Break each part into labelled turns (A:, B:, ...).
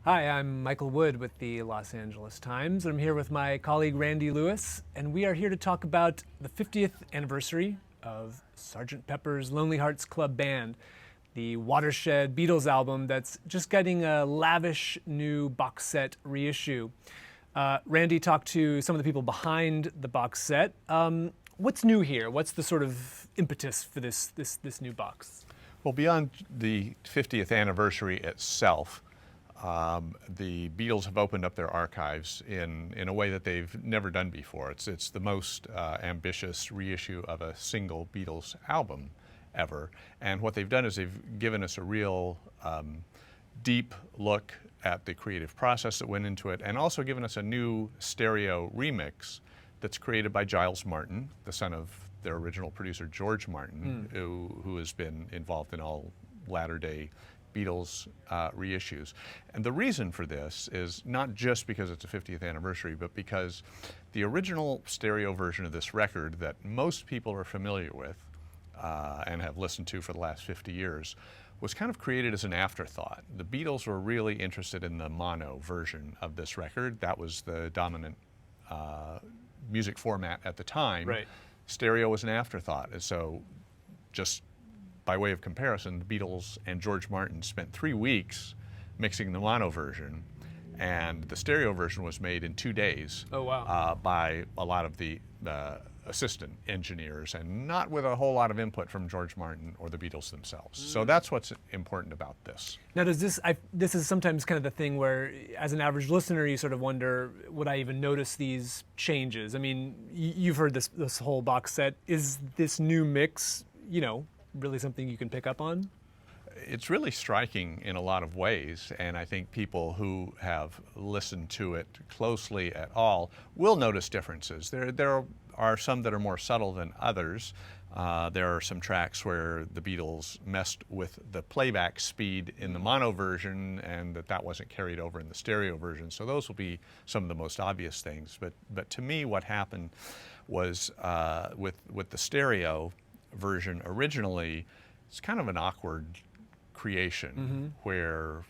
A: Hi, I'm Michael Wood with the Los Angeles Times. I'm here with my colleague Randy Lewis, and we are here to talk about the 50th anniversary of Sgt. Pepper's Lonely Hearts Club Band, the watershed Beatles album that's just getting a lavish new box set reissue. Randy talked to some of the people behind the box set. What's new here? What's the sort of impetus for this new box?
B: Well, beyond the 50th anniversary itself, the Beatles have opened up their archives in a way that they've never done before. It's the most ambitious reissue of a single Beatles album ever. And what they've done is they've given us a real deep look at the creative process that went into it, and also given us a new stereo remix that's created by Giles Martin, the son of their original producer George Martin, who has been involved in all latter-day Beatles reissues. And the reason for this is not just because it's a 50th anniversary, but because the original stereo version of this record that most people are familiar with and have listened to for the last 50 years was kind of created as an afterthought. The Beatles were really interested in the mono version of this record. That was the dominant music format at the time.
A: Right.
B: Stereo was an afterthought. And so just by way of comparison, the Beatles and George Martin spent 3 weeks mixing the mono version, and the stereo version was made in 2 days.
A: Oh, wow.
B: By a lot of the assistant engineers, and not with a whole lot of input from George Martin or the Beatles themselves. So that's what's important about this.
A: Now, does this is sometimes kind of the thing where, as an average listener, you sort of wonder, would I even notice these changes? I mean, you've heard this whole box set. Is this new mix, really something you can pick up on?
B: It's really striking in a lot of ways, and I think people who have listened to it closely at all will notice differences. There are some that are more subtle than others. There are some tracks where the Beatles messed with the playback speed in the mono version, and that wasn't carried over in the stereo version. So those will be some of the most obvious things. But to me, what happened was with the stereo version originally, it's kind of an awkward creation where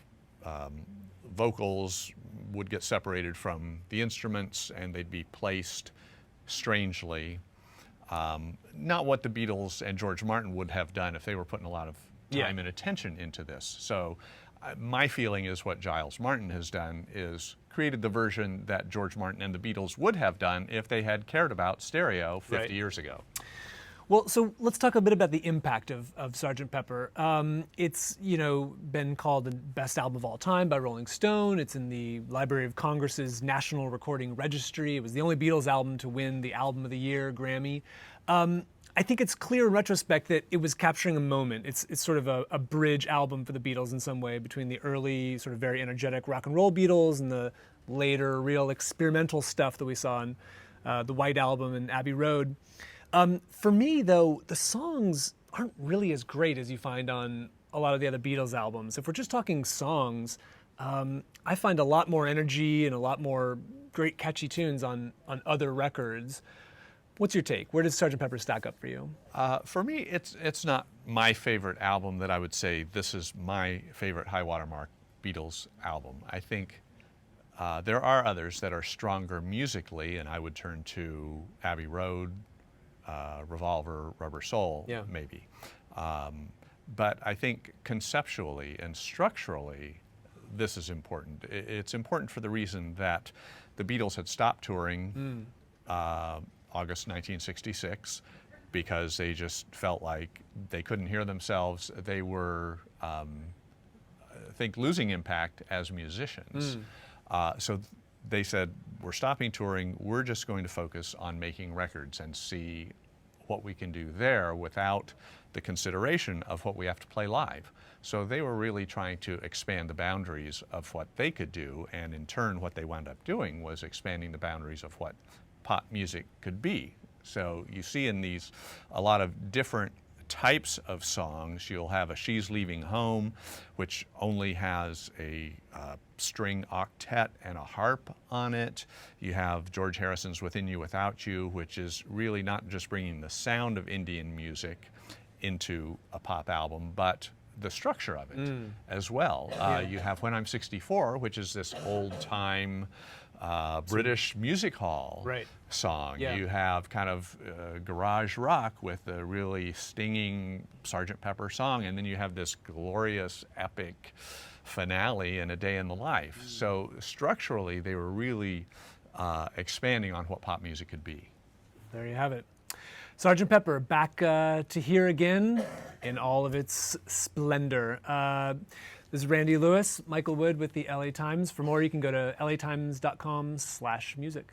B: vocals would get separated from the instruments and they'd be placed strangely. Not what the Beatles and George Martin would have done if they were putting a lot of time and attention into this. So my feeling is what Giles Martin has done is created the version that George Martin and the Beatles would have done if they had cared about stereo 50 years ago.
A: Well, so let's talk a bit about the impact of Sgt. Pepper. It's been called the best album of all time by Rolling Stone. It's in the Library of Congress's National Recording Registry. It was the only Beatles album to win the Album of the Year Grammy. I think it's clear in retrospect that it was capturing a moment. It's sort of a bridge album for the Beatles in some way between the early sort of very energetic rock and roll Beatles and the later real experimental stuff that we saw on the White Album and Abbey Road. For me, though, the songs aren't really as great as you find on a lot of the other Beatles albums. If we're just talking songs, I find a lot more energy and a lot more great catchy tunes on other records. What's your take? Where does Sgt. Pepper stack up for you?
B: For me, it's not my favorite album that I would say this is my favorite high watermark Beatles album. I think there are others that are stronger musically, and I would turn to Abbey Road, Revolver, Rubber Soul, maybe. But I think conceptually and structurally, this is important. It's important for the reason that the Beatles had stopped touring August 1966 because they just felt like they couldn't hear themselves. They were, I think, losing impact as musicians. So they said, we're stopping touring, we're just going to focus on making records and see what we can do there without the consideration of what we have to play live. So they were really trying to expand the boundaries of what they could do, and in turn what they wound up doing was expanding the boundaries of what pop music could be. So you see in these a lot of different types of songs. You'll have a She's Leaving Home, which only has a string octet and a harp on it. You have George Harrison's Within You Without You, which is really not just bringing the sound of Indian music into a pop album, but the structure of it as well. You have When I'm 64, which is this old-time British music hall song.
A: Yeah.
B: You have kind of garage rock with a really stinging Sgt. Pepper song, and then you have this glorious, epic finale in A Day in the Life. So structurally, they were really expanding on what pop music could be.
A: There you have it. Sgt. Pepper, back to here again in all of its splendor. This is Randy Lewis, Michael Wood with the LA Times. For more, you can go to latimes.com/music.